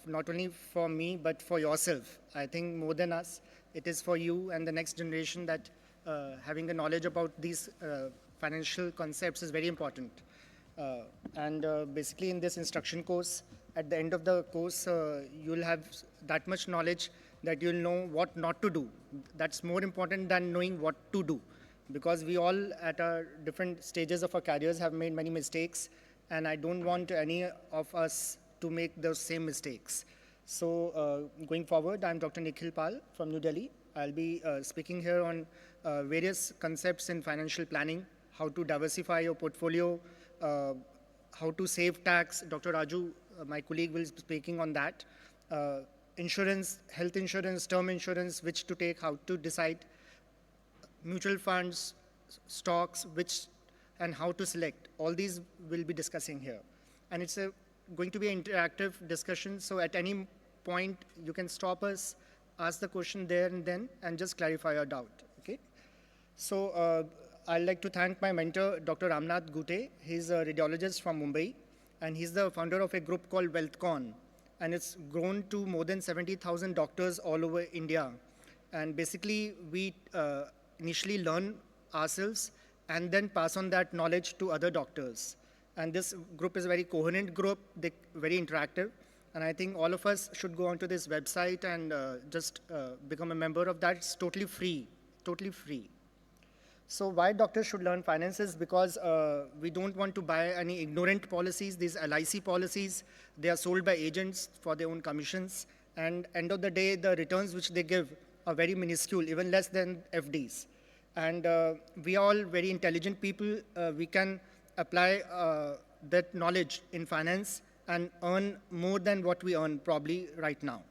not only for me, but for yourself. I think more than us, it is for you and the next generation that having a knowledge about these financial concepts is very important. Basically in this instruction course, at the end of the course, you'll have that much knowledge that you'll know what not to do. That's more important than knowing what to do, because we all at our different stages of our careers have made many mistakes, and I don't want any of us to make those same mistakes. So going forward, I'm Dr. Nikhil Pal from New Delhi. I'll be speaking here on various concepts in financial planning, how to diversify your portfolio, how to save tax. Dr. Raju, my colleague, will be speaking on that. Insurance, health insurance, term insurance, which to take, how to decide, mutual funds, stocks, which and how to select. All these we'll be discussing here. And it's going to be an interactive discussion, so at any point you can stop us, ask the question there and then, and just clarify your doubt, okay? So I'd like to thank my mentor, Dr. Ramnath Gute. He's a radiologist from Mumbai, and he's the founder of a group called WealthCon, and it's grown to more than 70,000 doctors all over India. And basically, we initially learn ourselves and then pass on that knowledge to other doctors. And this group is a very coherent group, very interactive, and I think all of us should go onto this website and just become a member of that. It's totally free, totally free. So why doctors should learn finances? Because we don't want to buy any ignorant policies. These LIC policies, they are sold by agents for their own commissions, and end of the day, the returns which they give are very minuscule, even less than FDs. And we are all very intelligent people. We can apply that knowledge in finance and earn more than what we earn probably right now.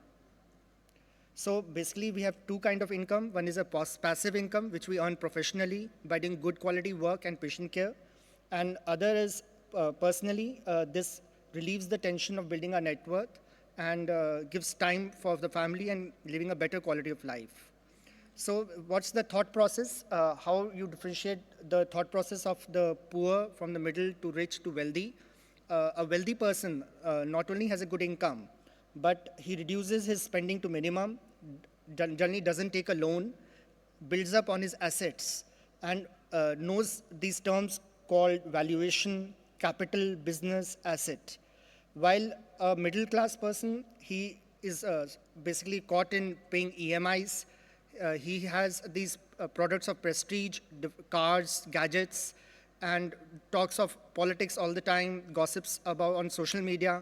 So basically, we have two kinds of income. One is a passive income, which we earn professionally by doing good quality work and patient care. And other is personally, this relieves the tension of building our net worth and gives time for the family and living a better quality of life. So what's the thought process? How you differentiate the thought process of the poor from the middle to rich to wealthy? A wealthy person not only has a good income, but he reduces his spending to minimum, generally doesn't take a loan, builds up on his assets, and knows these terms called valuation, capital, business, asset. While a middle class person, he is basically caught in paying EMIs. He has these products of prestige, cars, gadgets, and talks of politics all the time, gossips about on social media.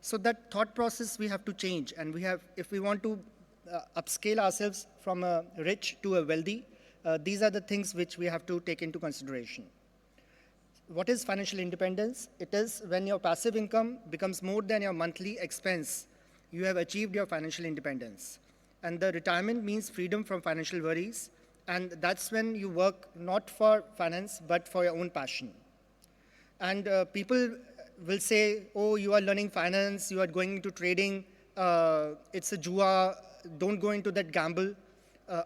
So that thought process we have to change, and we have, if we want to upscale ourselves from a rich to a wealthy, these are the things which we have to take into consideration. What is financial independence? It is when your passive income becomes more than your monthly expense, you have achieved your financial independence. And the retirement means freedom from financial worries, and that's when you work not for finance, but for your own passion. And people will say, oh, you are learning finance, you are going into trading, it's a jua, don't go into that gamble.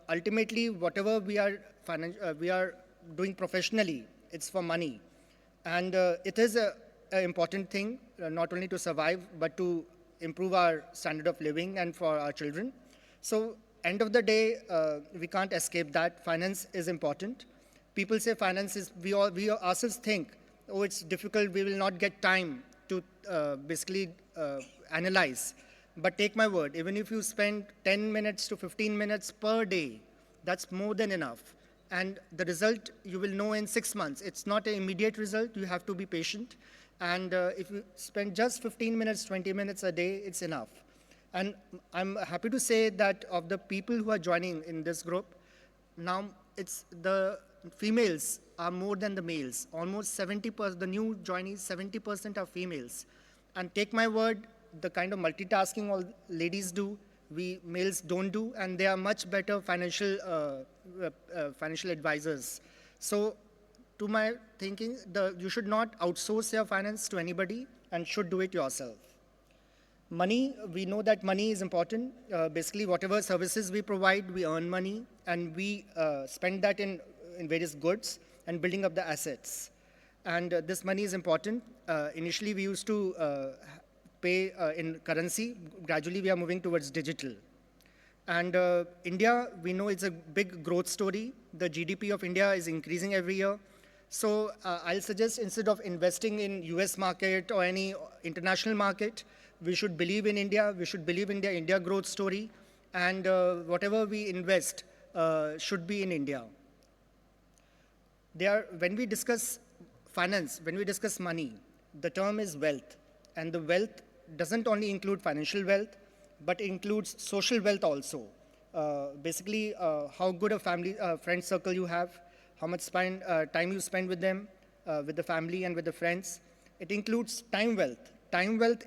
Ultimately, whatever we are doing professionally, it's for money. And it is an important thing, not only to survive, but to improve our standard of living and for our children. So end of the day, we can't escape that. Finance is important. People say finance is, we ourselves think, oh, it's difficult, we will not get time to basically analyze. But take my word, even if you spend 10 minutes to 15 minutes per day, that's more than enough. And the result you will know in 6 months. It's not an immediate result, you have to be patient. And if you spend just 15 minutes, 20 minutes a day, it's enough. And I'm happy to say that of the people who are joining in this group, now it's the females are more than the males. Almost 70%, the new joinees, 70% are females. And take my word, the kind of multitasking all ladies do, we males don't do, and they are much better financial advisors. So to my thinking, you should not outsource your finance to anybody and should do it yourself. Money, we know that money is important. Basically, whatever services we provide, we earn money, and we spend that in various goods and building up the assets. And this money is important. Initially, we used to pay in currency. Gradually, we are moving towards digital. And India, we know it's a big growth story. The GDP of India is increasing every year. So I'll suggest instead of investing in US market or any international market, we should believe in India. We should believe in the India growth story. And whatever we invest should be in India. When we discuss finance, when we discuss money, the term is wealth. And the wealth doesn't only include financial wealth, but includes social wealth also. Basically, how good a family, friend circle you have, how much time you spend with them, with the family and with the friends. It includes time wealth. Time wealth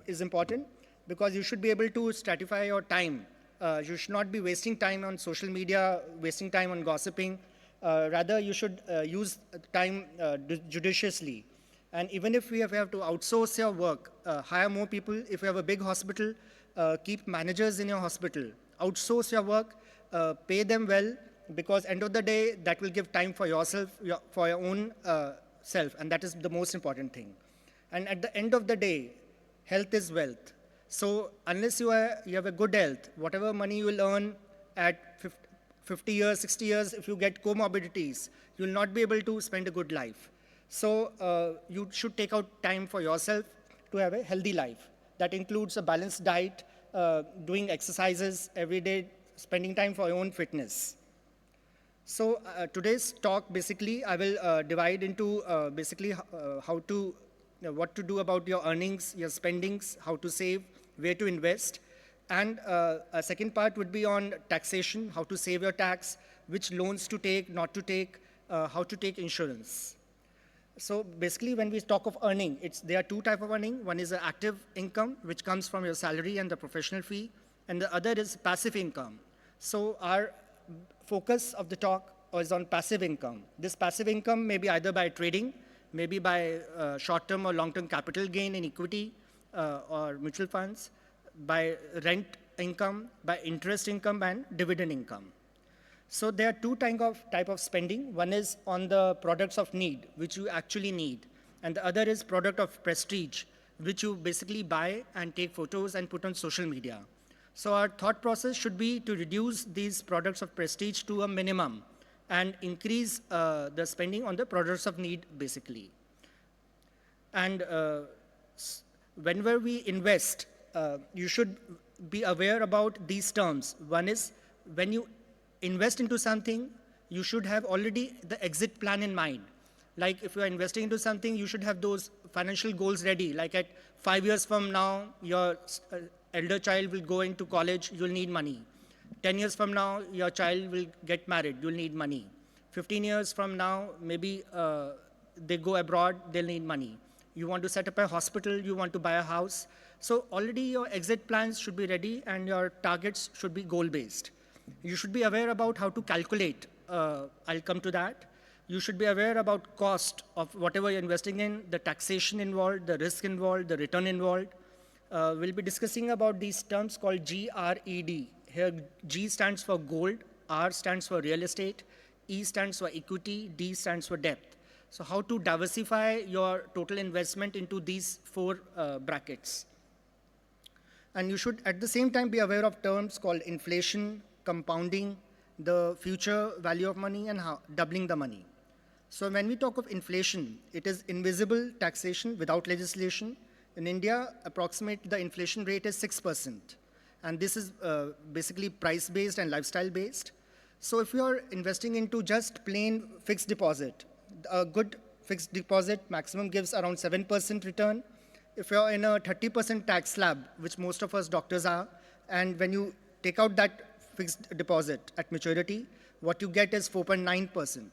is important because you should be able to stratify your time. You should not be wasting time on social media, wasting time on gossiping. Rather, you should use time judiciously. And even if we have to outsource your work, hire more people. If you have a big hospital, keep managers in your hospital. Outsource your work, pay them well, because end of the day, that will give time for yourself, for your own self, and that is the most important thing. And at the end of the day, health is wealth. So unless you have a good health, whatever money you will earn at 50 years, 60 years, if you get comorbidities, you will not be able to spend a good life. So you should take out time for yourself to have a healthy life. That includes a balanced diet, doing exercises every day, spending time for your own fitness. So today's talk, basically, I will divide into what to do about your earnings, your spendings, how to save, where to invest. And a second part would be on taxation, how to save your tax, which loans to take, not to take, how to take insurance. So basically, when we talk of earning, there are two types of earning. One is an active income, which comes from your salary and the professional fee, and the other is passive income. So our focus of the talk is on passive income. This passive income may be either by trading, maybe by short-term or long-term capital gain in equity or mutual funds, by rent income, by interest income, and dividend income. So there are two type of spending. One is on the products of need, which you actually need. And the other is product of prestige, which you basically buy and take photos and put on social media. So our thought process should be to reduce these products of prestige to a minimum and increase the spending on the products of need, basically. And whenever we invest, you should be aware about these terms. One is, when you invest into something, you should have already the exit plan in mind. Like if you are investing into something, you should have those financial goals ready. Like at 5 years from now, your elder child will go into college, you'll need money. 10 years from now, your child will get married, you'll need money. 15 years from now, maybe they go abroad, they'll need money. You want to set up a hospital, you want to buy a house. So already your exit plans should be ready and your targets should be goal-based. You should be aware about how to calculate. I'll come to that. You should be aware about cost of whatever you're investing in, the taxation involved, the risk involved, the return involved. We'll be discussing about these terms called GRED. Here, G stands for gold, R stands for real estate, E stands for equity, D stands for depth. So how to diversify your total investment into these four brackets. And you should, at the same time, be aware of terms called inflation, compounding, the future value of money, and doubling the money. So when we talk of inflation, it is invisible taxation without legislation. In India, approximate the inflation rate is 6%. And this is basically price-based and lifestyle-based. So if you are investing into just plain fixed deposit, a good fixed deposit maximum gives around 7% return. If you're in a 30% tax slab, which most of us doctors are, and when you take out that fixed deposit at maturity, what you get is 4.9%.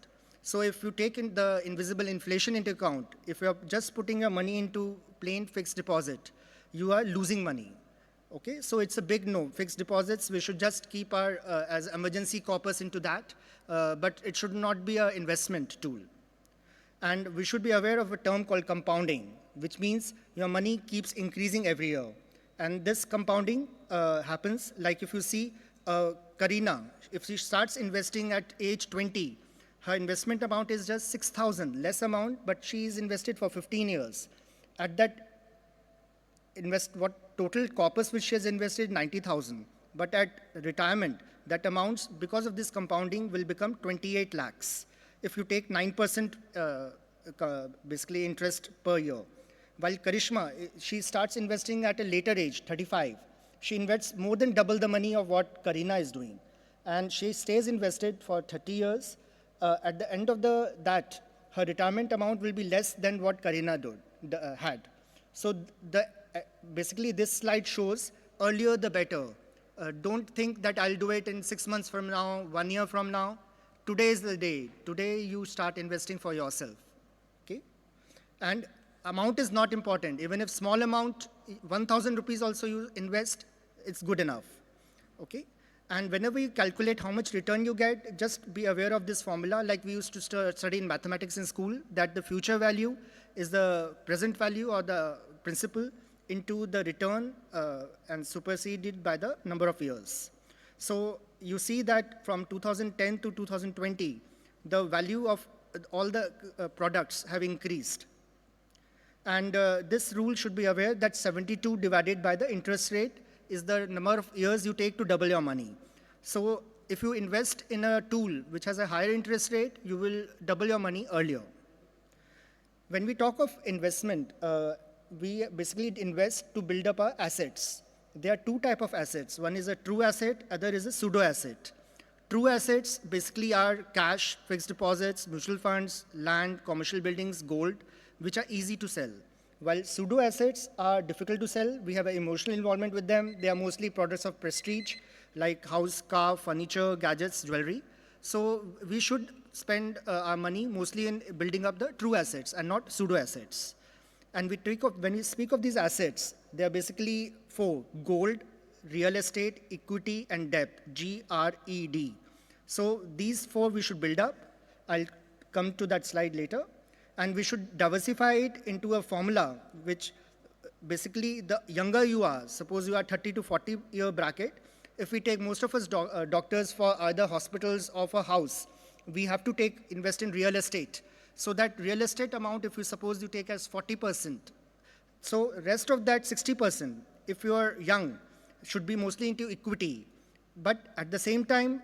So if you take in the invisible inflation into account, if you're just putting your money into plain fixed deposit, you are losing money. Okay, so it's a big no. Fixed deposits, we should just keep our as emergency corpus into that, but it should not be an investment tool. And we should be aware of a term called compounding, which means your money keeps increasing every year. And this compounding happens, like if you see Karina, if she starts investing at age 20, her investment amount is just 6,000, less amount, but she's invested for 15 years. At that what total corpus which she has invested 90,000. But at retirement, that amounts, because of this compounding, will become 28 lakhs. If you take 9% basically interest per year. While Karishma, she starts investing at a later age, 35. She invests more than double the money of what Karina is doing. And she stays invested for 30 years. At the end of that, her retirement amount will be less than what Karina had. So basically this slide shows earlier the better. Don't think that I'll do it in 6 months from now, 1 year from now. Today is the day. Today you start investing for yourself. Okay? And amount is not important. Even if small amount, 1,000 rupees also you invest, it's good enough. Okay? And whenever you calculate how much return you get, just be aware of this formula, like we used to study in mathematics in school, that the future value is the present value or the principal into the return and superseded by the number of years. So you see that from 2010 to 2020, the value of all the products have increased. And this rule should be aware that 72 divided by the interest rate is the number of years you take to double your money. So if you invest in a tool which has a higher interest rate, you will double your money earlier. When we talk of investment, we basically invest to build up our assets. There are two types of assets. One is a true asset, other is a pseudo asset. True assets basically are cash, fixed deposits, mutual funds, land, commercial buildings, gold, which are easy to sell. While pseudo assets are difficult to sell, we have an emotional involvement with them. They are mostly products of prestige, like house, car, furniture, gadgets, jewelry. So we should spend our money mostly in building up the true assets and not pseudo assets. And when we speak of these assets, they are basically four: gold, real estate, equity, and debt, GRED. So these four we should build up. I'll come to that slide later. And we should diversify it into a formula, which basically the younger you are, suppose you are 30 to 40 year bracket, if we take most of us doctors for either hospitals or for house, we have to invest in real estate. So that real estate amount, if you suppose you take as 40%, so rest of that 60%, if you are young, should be mostly into equity. But at the same time,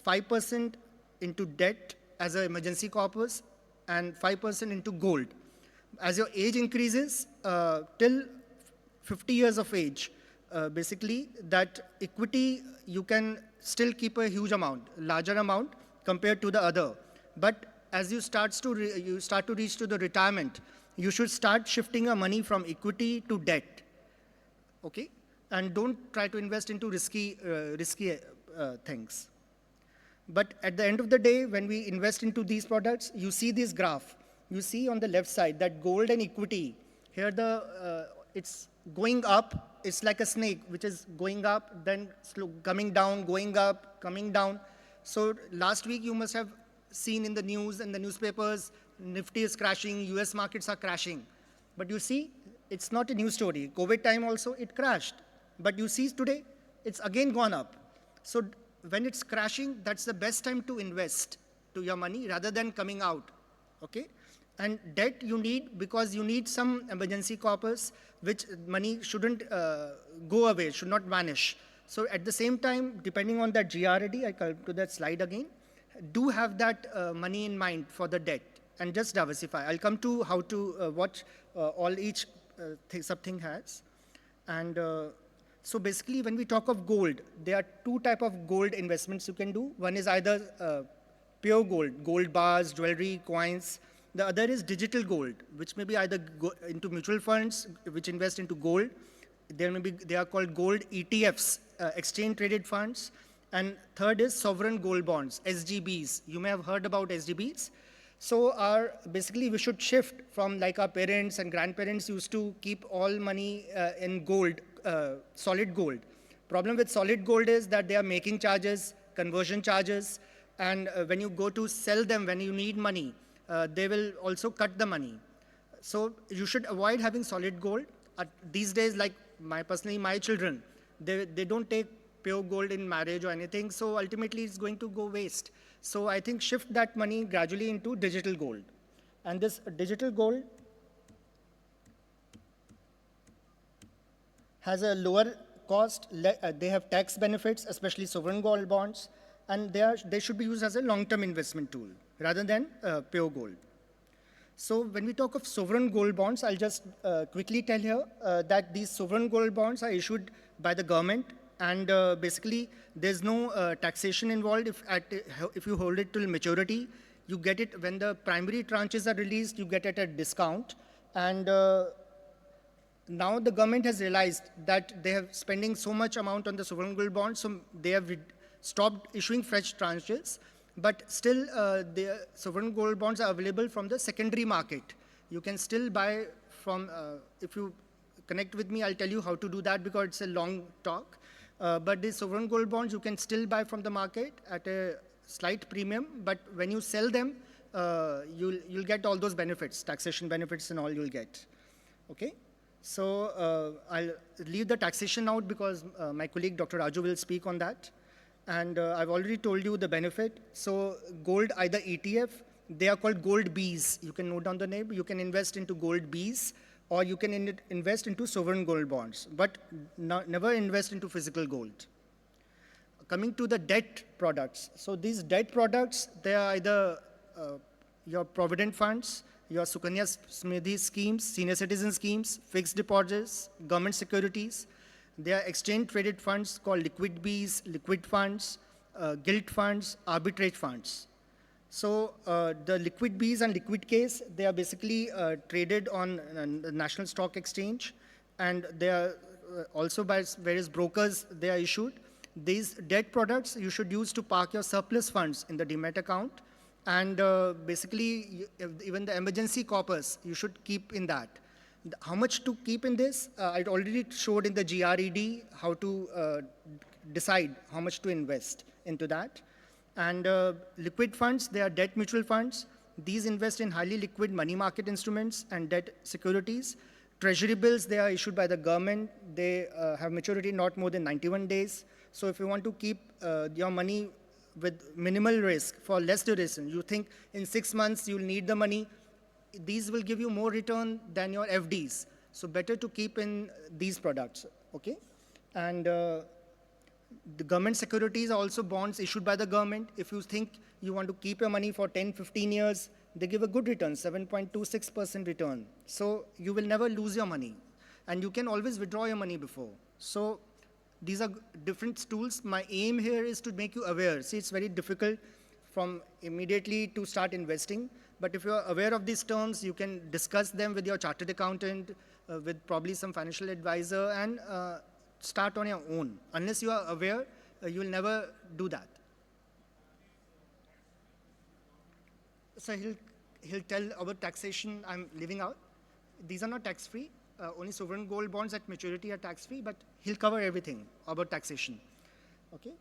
5% into debt as an emergency corpus, and 5% into gold. As your age increases, till 50 years of age, basically that equity, you can still keep a huge amount, larger amount compared to the other. But as you start to reach to the retirement, you should start shifting your money from equity to debt. Okay? And don't try to invest into risky things. But at the end of the day, when we invest into these products, you see this graph. You see on the left side that gold and equity, here it's going up. It's like a snake, which is going up, then coming down, going up, coming down. So last week, you must have seen in the news and the newspapers, Nifty is crashing, US markets are crashing. But you see, it's not a news story. COVID time also, it crashed. But you see today, it's again gone up. So when it's crashing, that's the best time to invest to your money rather than coming out, okay? And debt you need because you need some emergency corpus, which money shouldn't go away, should not vanish. So at the same time, depending on that GRD, I come to that slide again, do have that money in mind for the debt and just diversify. I'll come to how to what all each sub-thing has. And so basically, when we talk of gold, there are two types of gold investments you can do. One is either pure gold, gold bars, jewelry, coins. The other is digital gold, which may be either into mutual funds, which invest into gold. They are called gold ETFs, exchange-traded funds. And third is sovereign gold bonds, SGBs. You may have heard about SGBs. So basically, we should shift from like our parents and grandparents used to keep all money in gold, solid gold. Problem with solid gold is that they are making charges, conversion charges, and when you go to sell them when you need money, they will also cut the money. So you should avoid having solid gold. These days, like personally, my children, they don't take pure gold in marriage or anything, so ultimately it's going to go waste. So I think shift that money gradually into digital gold. And this digital gold, has a lower cost, they have tax benefits, especially sovereign gold bonds, and they should be used as a long-term investment tool rather than pure gold. So when we talk of sovereign gold bonds, I'll just quickly tell here that these sovereign gold bonds are issued by the government, and basically there's no taxation involved if you hold it till maturity. You get it when the primary tranches are released, you get it at a discount. And now the government has realized that they have spending so much amount on the sovereign gold bonds, so they have stopped issuing fresh tranches. But still, the sovereign gold bonds are available from the secondary market. You can still buy from, if you connect with me, I'll tell you how to do that because it's a long talk. But the sovereign gold bonds, you can still buy from the market at a slight premium. But when you sell them, you'll get all those benefits, taxation benefits and all you'll get. Okay? So I'll leave the taxation out because my colleague, Dr. Raju, will speak on that. And I've already told you the benefit. So gold, either ETF, they are called gold Bs. You can note down the name. You can invest into gold Bs, or you can invest into sovereign gold bonds, but never invest into physical gold. Coming to the debt products. So these debt products, they are either your provident funds, your Sukanya Smridhi schemes, senior citizen schemes, fixed deposits, government securities. There are exchange-traded funds called liquid Bs, liquid funds, gilt funds, arbitrage funds. So the liquid Bs and liquid Ks, they are basically traded on the National Stock Exchange, and they are also by various brokers they are issued. These debt products you should use to park your surplus funds in the demat account, and basically even the emergency corpus you should keep in that. How much to keep in this? I already showed in the GRED how to decide how much to invest into that. And liquid funds, they are debt mutual funds. These invest in highly liquid money market instruments and debt securities. Treasury bills, they are issued by the government. They have maturity not more than 91 days. So if you want to keep your money with minimal risk for less duration, you think in 6 months you'll need the money, these will give you more return than your FDs. So better to keep in these products, okay? And the government securities are also bonds issued by the government. If you think you want to keep your money for 10, 15 years, they give a good return, 7.26% return. So you will never lose your money. And you can always withdraw your money before. So these are different tools. My aim here is to make you aware. See, it's very difficult from immediately to start investing. But if you're aware of these terms, you can discuss them with your chartered accountant, with probably some financial advisor, and start on your own. Unless you are aware, you will never do that. So he'll tell about taxation I'm leaving out. These are not tax-free. Only sovereign gold bonds at maturity are tax-free, but he'll cover everything about taxation. Okay.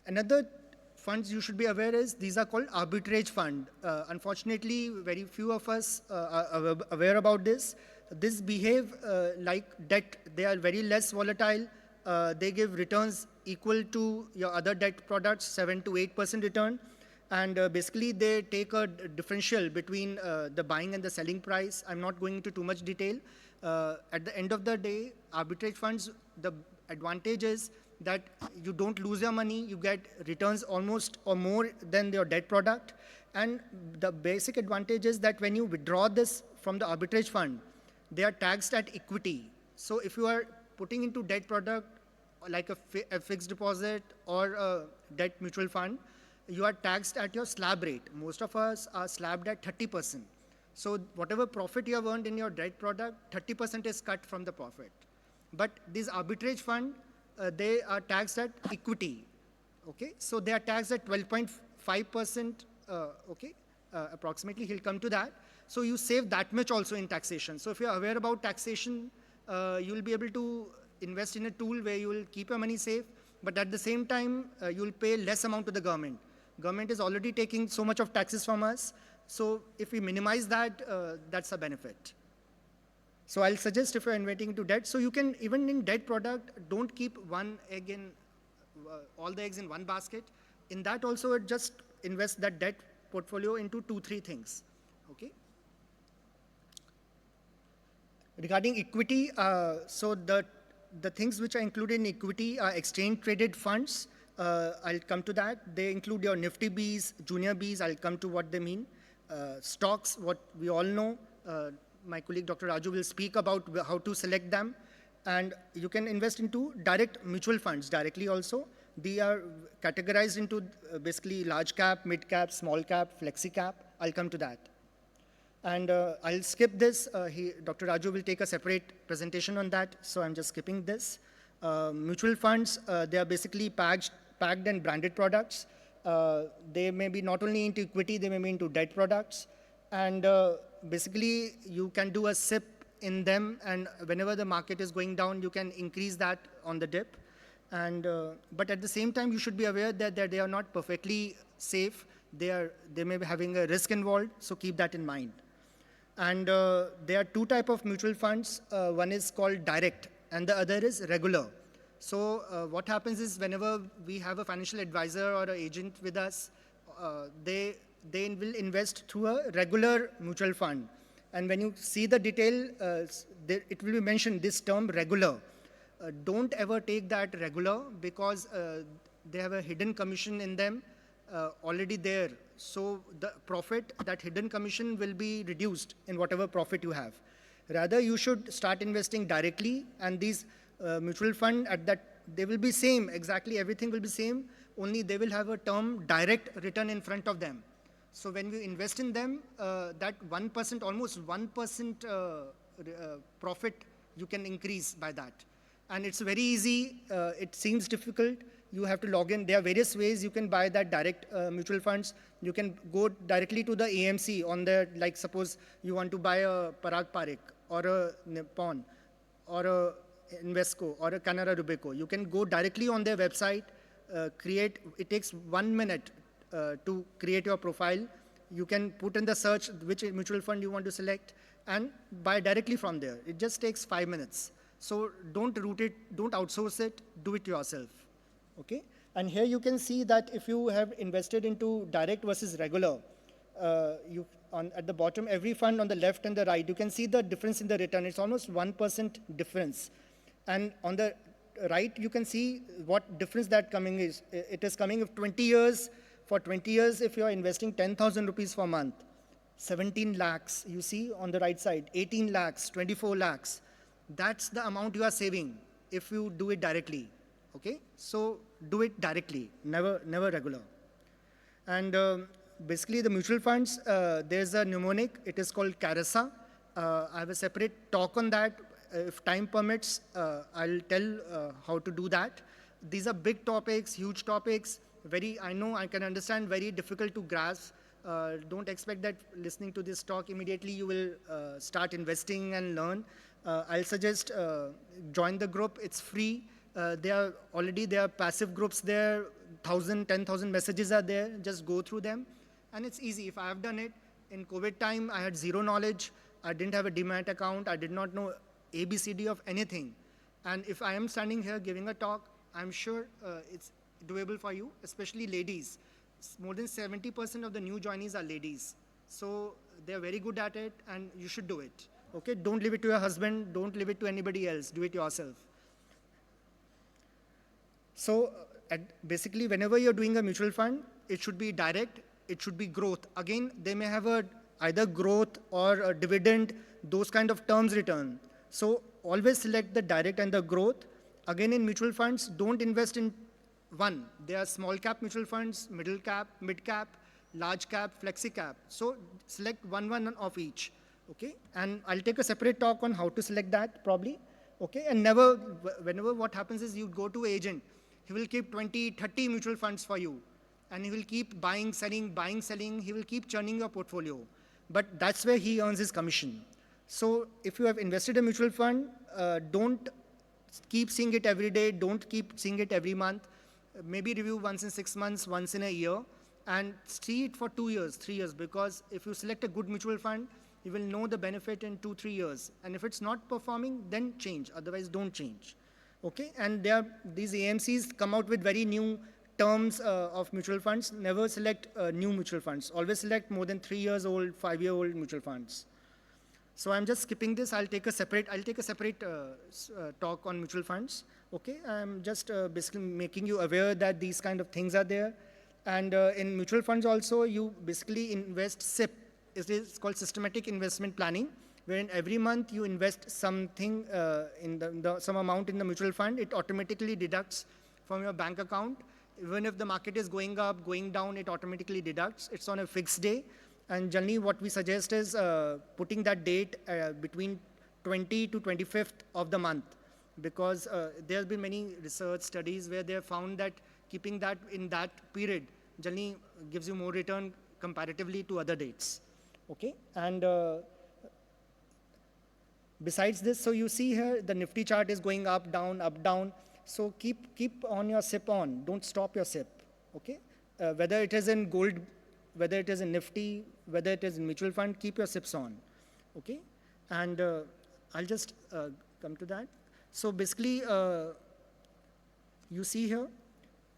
Another funds you should be aware is these are called arbitrage fund. Unfortunately, very few of us are aware about this. This behave like debt. They are very less volatile. They give returns equal to your other debt products, 7 to 8% return. And basically, they take a differential between the buying and the selling price. I'm not going into too much detail. At the end of the day, arbitrage funds, the advantage is that you don't lose your money. You get returns almost or more than your debt product. And the basic advantage is that when you withdraw this from the arbitrage fund, they are taxed at equity. So if you are putting into debt product like a fixed deposit or a debt mutual fund, you are taxed at your slab rate. Most of us are slabbed at 30%. So whatever profit you have earned in your debt product, 30% is cut from the profit. But this arbitrage fund, they are taxed at equity. Okay, so they are taxed at 12.5%. Okay, approximately. He'll come to that. So you save that much also in taxation. So if you're aware about taxation, you'll be able to invest in a tool where you will keep your money safe, but at the same time, you'll pay less amount to the government. Government is already taking so much of taxes from us. So if we minimize that, that's a benefit. So I'll suggest if you're investing into debt, so you can, even in debt product, don't keep one egg in, all the eggs in one basket. In that also, just invest that debt portfolio into 2-3 things, okay? Regarding equity, so the the things which are included in equity are exchange-traded funds. I'll come to that. They include your Nifty Bs, Junior Bs. I'll come to what they mean. Stocks, what we all know. My colleague Dr. Raju will speak about how to select them. And you can invest into direct mutual funds directly also. They are categorized into basically large cap, mid cap, small cap, flexi cap. I'll come to that. And I'll skip this. Dr. Raju will take a separate presentation on that, so I'm just skipping this. Mutual funds, they are basically packed and branded products. They may be not only into equity, they may be into debt products. And basically, you can do a SIP in them, and whenever the market is going down, you can increase that on the dip. And but at the same time, you should be aware that they are not perfectly safe. They may be having a risk involved, so keep that in mind. And there are two types of mutual funds. One is called direct, and the other is regular. So what happens is whenever we have a financial advisor or an agent with us, they will invest through a regular mutual fund. And when you see the detail, it will be mentioned this term regular. Don't ever take that regular because they have a hidden commission in them already there. So the profit, that hidden commission will be reduced in whatever profit you have. Rather, you should start investing directly, and these mutual fund they will be same, exactly everything will be same, only they will have a term direct return in front of them. So when we invest in them, that 1%, almost 1% profit you can increase by that. And it's very easy, it seems difficult. You have to log in. There are various ways you can buy that direct mutual funds. You can go directly to the AMC on the, like suppose you want to buy a Parag Parikh or a Nippon or a Invesco or a Canara Robeco. You can go directly on their website, it takes 1 minute to create your profile. You can put in the search which mutual fund you want to select and buy directly from there. It just takes 5 minutes. So don't route it, don't outsource it, do it yourself. Okay, and here you can see that if you have invested into direct versus regular, at the bottom, every fund on the left and the right, you can see the difference in the return. It's almost 1% difference. And on the right, you can see what difference that coming is. It is coming of 20 years. For 20 years, if you are investing 10,000 rupees per month, 17 lakhs, you see on the right side, 18 lakhs, 24 lakhs. That's the amount you are saving if you do it directly. Okay, so do it directly, never regular. And basically the mutual funds, there's a mnemonic, it is called CARESA. I have a separate talk on that. If time permits, I'll tell how to do that. These are big topics, huge topics, I know, I can understand, very difficult to grasp. Don't expect that listening to this talk immediately you will start investing and learn. I'll suggest join the group, it's free. There are passive groups there, 10,000 messages are there, just go through them. And it's easy. If I have done it, in COVID time, I had zero knowledge. I didn't have a Demat account. I did not know ABCD of anything. And if I am standing here giving a talk, I'm sure it's doable for you, especially ladies. More than 70% of the new joinees are ladies. So they're very good at it, and you should do it. Okay, don't leave it to your husband. Don't leave it to anybody else. Do it yourself. So basically, whenever you're doing a mutual fund, it should be direct, it should be growth. Again, they may have either growth or a dividend, those kind of terms return. So always select the direct and the growth. Again, in mutual funds, don't invest in one. There are small cap mutual funds, middle cap, mid cap, large cap, flexi cap. So select one of each. Okay, and I'll take a separate talk on how to select that probably. Okay, and whenever what happens is you go to agent, he will keep 20, 30 mutual funds for you. And he will keep buying, selling. He will keep churning your portfolio. But that's where he earns his commission. So if you have invested in a mutual fund, don't keep seeing it every day. Don't keep seeing it every month. Maybe review once in 6 months, once in a year. And see it for 2 years, 3 years. Because if you select a good mutual fund, you will know the benefit in 2, 3 years. And if it's not performing, then change. Otherwise, don't change. Okay, and these AMCs come out with very new terms of mutual funds. Never select new mutual funds. Always select more than 3 years old, 5-year-old mutual funds. So I'm just skipping this. I'll take a separate talk on mutual funds. Okay, I'm just basically making you aware that these kind of things are there. And in mutual funds also, you basically invest SIP. It is called systematic investment planning, wherein every month you invest something some amount in the mutual fund. It automatically deducts from your bank account. Even if the market is going up, going down, it automatically deducts. It's on a fixed day. And generally what we suggest is putting that date between 20 to 25th of the month, because there have been many research studies where they have found that keeping that in that period generally gives you more return comparatively to other dates. Okay, and besides this, so you see here the Nifty chart is going up, down, up, down. So keep on your SIP on. Don't stop your SIP. Okay, whether it is in gold, whether it is in Nifty, whether it is in mutual fund, keep your SIPs on. Okay, and I'll just come to that. So basically, you see here,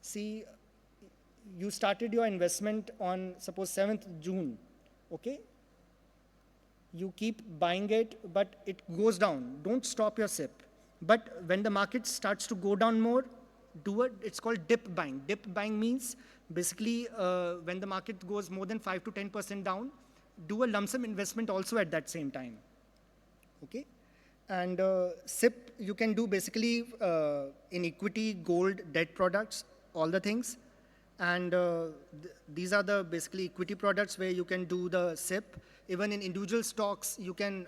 see, you started your investment on suppose 7th June. Okay, you keep buying it, but it goes down. Don't stop your SIP. But when the market starts to go down more, it's called dip buying. Dip buying means basically when the market goes more than 5 to 10% down, do a lump sum investment also at that same time. Okay? And SIP you can do basically in equity, gold, debt products, all the things. And these are the basically equity products where you can do the SIP. Even in individual stocks, you can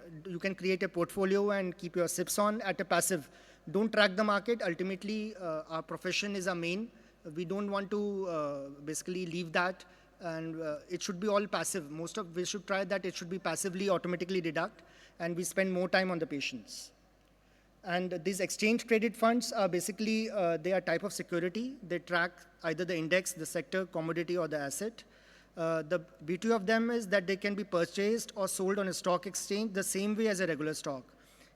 create a portfolio and keep your SIPs on at a passive. Don't track the market. Ultimately, our profession is our main. We don't want to basically leave that, and it should be all passive. We should try that it should be passively, automatically deduct, and we spend more time on the patients. And these exchange traded funds are basically, they are type of security. They track either the index, the sector, commodity, or the asset. The beauty of them is that they can be purchased or sold on a stock exchange the same way as a regular stock.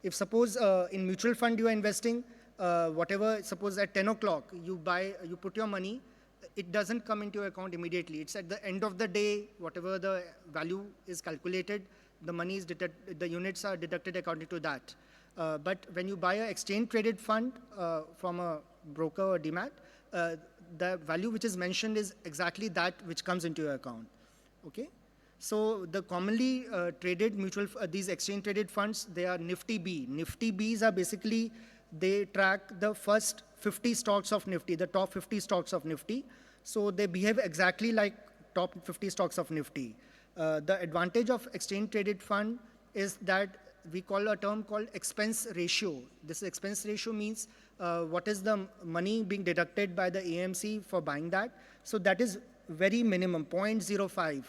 If suppose in mutual fund you are investing, whatever, suppose at 10 o'clock you put your money, it doesn't come into your account immediately. It's at the end of the day, whatever the value is calculated, the money is the units are deducted according to that. But when you buy an exchange traded fund from a broker or demat, the value which is mentioned is exactly that which comes into your account. Okay, so the commonly traded these exchange traded funds, they are Nifty B. Nifty Bs are basically, they track the first 50 stocks of Nifty, the top 50 stocks of Nifty. So they behave exactly like top 50 stocks of Nifty. The advantage of exchange traded fund is that we call a term called expense ratio. This expense ratio means what is the money being deducted by the AMC for buying that. So that is very minimum, 0.05.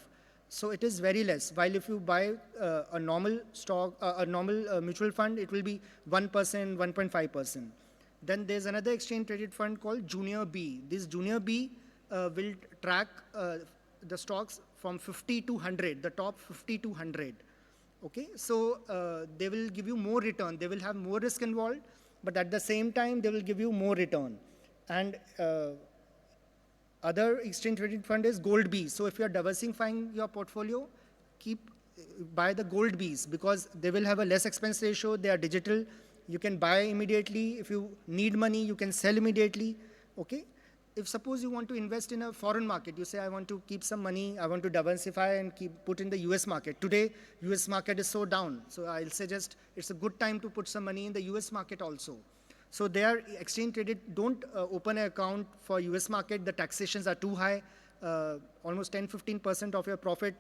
So it is very less. While if you buy a normal stock, a normal mutual fund, it will be 1%, 1.5%. Then there's another exchange traded fund called Junior B. This Junior B will track the stocks from 50 to 100, the top 50 to 100. Okay, so they will give you more return. They will have more risk involved, but at the same time, they will give you more return. And other exchange traded fund is Gold B. So if you are diversifying your portfolio, buy the Gold Bs because they will have a less expense ratio. They are digital. You can buy immediately. If you need money, you can sell immediately. Okay. If suppose you want to invest in a foreign market, you say, I want to keep some money, I want to diversify and put in the US market. Today, US market is so down. So I'll suggest it's a good time to put some money in the US market also. So they are exchange traded. Don't open an account for US market. The taxations are too high. Almost 10-15% of your profit,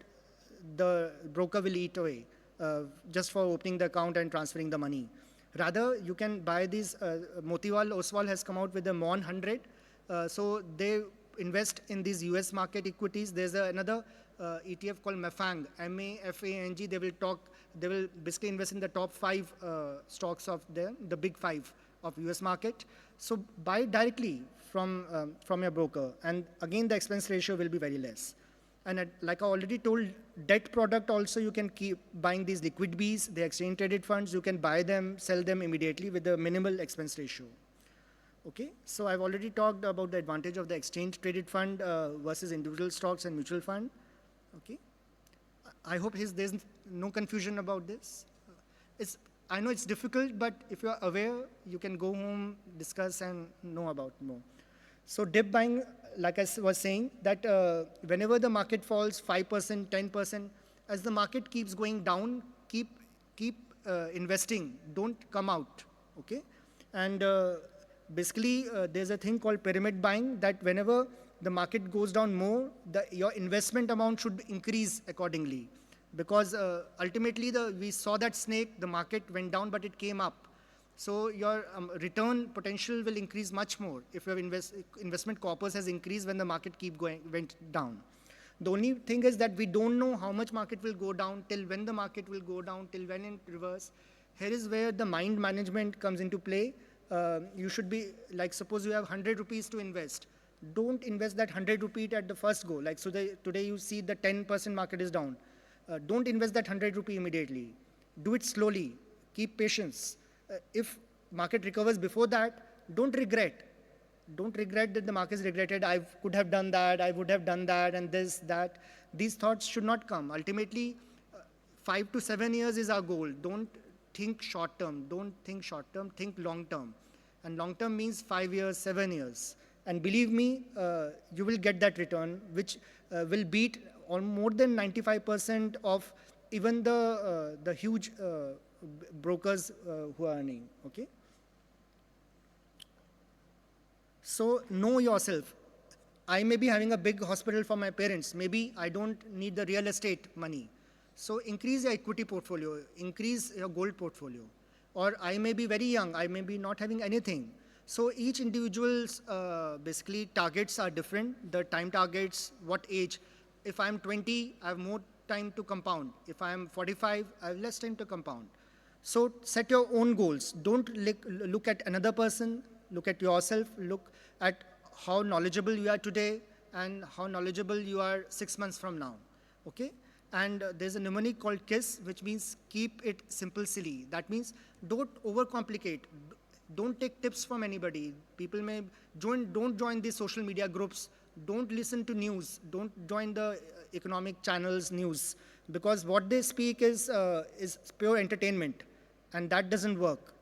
the broker will eat away just for opening the account and transferring the money. Rather, you can buy these. Motilal Oswal has come out with the MON 100. So they invest in these US market equities. There's another ETF called MAFANG, M-A-F-A-N-G. They will basically invest in the top 5 stocks of the big 5 of US market. So buy directly from your broker. And again, the expense ratio will be very less. And like I already told, debt product also you can keep buying these liquid Bs, the exchange traded funds. You can buy them, sell them immediately with a minimal expense ratio. Okay, so I've already talked about the advantage of the exchange traded fund versus individual stocks and mutual fund. Okay, I hope there's no confusion about this. I know it's difficult, but if you're aware, you can go home, discuss, and know about more. So dip buying, like I was saying, that whenever the market falls 5%, 10%, as the market keeps going down, keep investing. Don't come out, okay? And basically, there's a thing called pyramid buying that whenever the market goes down more, your investment amount should increase accordingly. Because ultimately, we saw that snake, the market went down, but it came up. So your return potential will increase much more if your investment corpus has increased when the market went down. The only thing is that we don't know how much market will go down, till when the market will go down, till when in reverse. Here is where the mind management comes into play. You should be, like suppose you have 100 rupees to invest. Don't invest that 100 rupees at the first go. Like so today you see the 10% market is down. Don't invest that 100 rupee immediately. Do it slowly. Keep patience. If market recovers before that, don't regret. Don't regret that the market is regretted. I could have done that. I would have done that and this, that. These thoughts should not come. Ultimately, 5 to 7 years is our goal. Don't think short term. Don't think short term. Think long term. And long term means 5 years, 7 years. And believe me, you will get that return, which will beat on more than 95% of even the huge brokers who are earning, okay? So know yourself. I may be having a big hospital for my parents. Maybe I don't need the real estate money. So increase your equity portfolio, increase your gold portfolio. Or I may be very young, I may be not having anything. So each individual's basically targets are different. The time targets, what age. If I'm 20, I have more time to compound. If I'm 45, I have less time to compound. So set your own goals. Don't look at another person, look at yourself, look at how knowledgeable you are today and how knowledgeable you are 6 months from now, okay? And there's a mnemonic called KISS, which means keep it simple, silly. That means don't overcomplicate. Don't take tips from anybody. People may don't join these social media groups. Don't listen to news. Don't join the economic channels news, because what they speak is pure entertainment, and that doesn't work,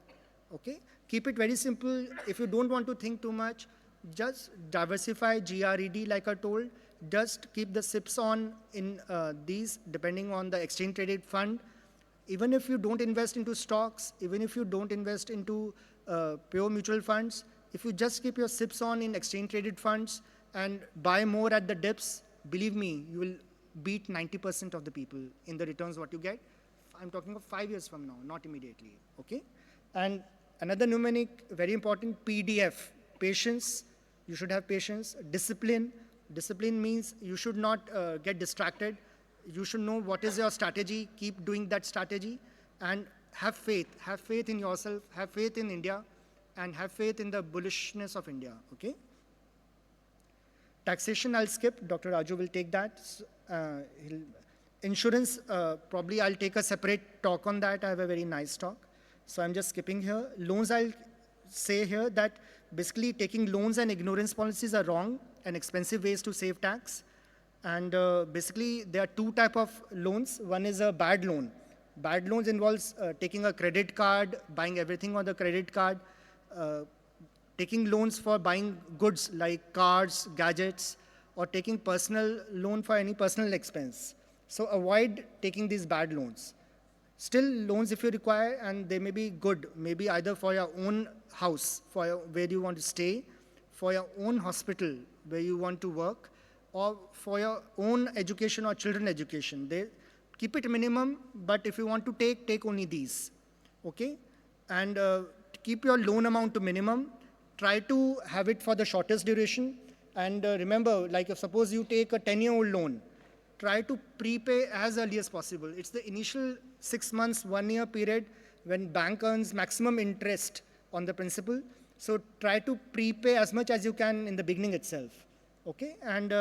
okay? Keep it very simple. If you don't want to think too much, just diversify, GRED, like I told. Just keep the SIPs on in these, depending on the exchange traded fund. Even if you don't invest into stocks, even if you don't invest into pure mutual funds, if you just keep your SIPs on in exchange traded funds and buy more at the dips, believe me, you will beat 90% of the people in the returns what you get. I'm talking of 5 years from now, not immediately, okay? And another mnemonic, very important, PDF, patience. You should have patience. Discipline. Discipline means you should not get distracted. You should know what is your strategy. Keep doing that strategy. And have faith. Have faith in yourself. Have faith in India. And have faith in the bullishness of India, okay? Taxation, I'll skip. Dr. Raju will take that. Insurance, probably I'll take a separate talk on that. I have a very nice talk. So I'm just skipping here. Loans, I'll say here that basically taking loans and ignorance policies are wrong and expensive ways to save tax. And basically there are two types of loans. One is a bad loan. Bad loans involves taking a credit card, buying everything on the credit card, taking loans for buying goods like cars, gadgets, or taking personal loan for any personal expense. So avoid taking these bad loans. Still, loans if you require, and they may be good, maybe either for your own house, where you want to stay, for your own hospital, where you want to work, or for your own education or children education. They keep it minimum, but if you want to take only these, okay? And keep your loan amount to minimum. Try to have it for the shortest duration. And remember, like if suppose you take a 10-year-old loan, try to prepay as early as possible. It's the initial 6 months, 1 year period when bank earns maximum interest on the principal. So try to prepay as much as you can in the beginning itself, okay? And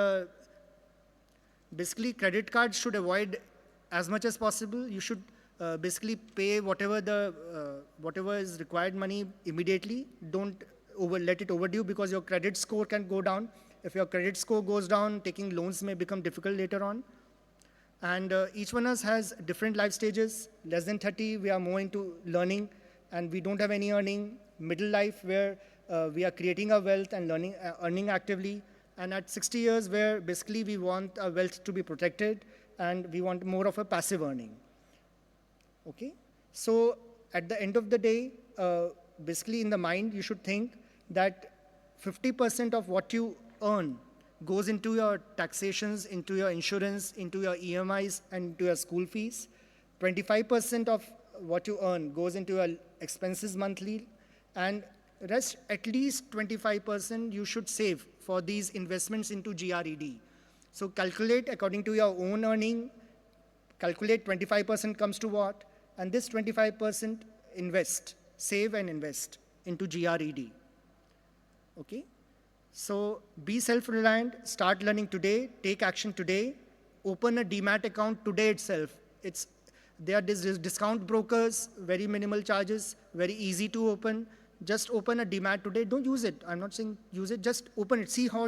basically credit cards should avoid as much as possible. You should basically pay whatever is required money immediately. Don't let it overdue, because your credit score can go down. If your credit score goes down, taking loans may become difficult later on. And each one of us has different life stages. Less than 30, we are more into learning, and we don't have any earning. Middle life, where we are creating our wealth and learning, earning actively. And at 60 years, where basically we want our wealth to be protected, and we want more of a passive earning. Okay? So at the end of the day, basically in the mind, you should think that 50% of what you earn goes into your taxations, into your insurance, into your EMIs, and into your school fees. 25% of what you earn goes into your expenses monthly, and rest at least 25% you should save for these investments into GRED. So calculate according to your own earning, calculate 25% comes to what, and this 25% invest, save and invest into GRED. Okay? So be self-reliant, start learning today, take action today, open a demat account today itself. There are discount brokers, very minimal charges, very easy to open. Just open a demat today. Don't use it. I'm not saying use it, just open it. See how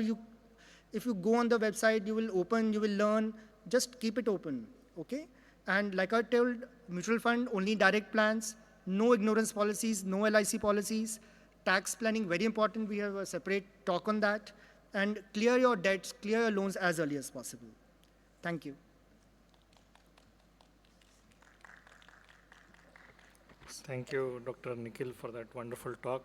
if you go on the website, you will open, you will learn, just keep it open, okay? And like I told, mutual fund, only direct plans, no ignorance policies, no LIC policies. Tax planning, very important. We have a separate talk on that. And clear your debts, clear your loans as early as possible. Thank you. Thank you, Dr. Nikhil, for that wonderful talk.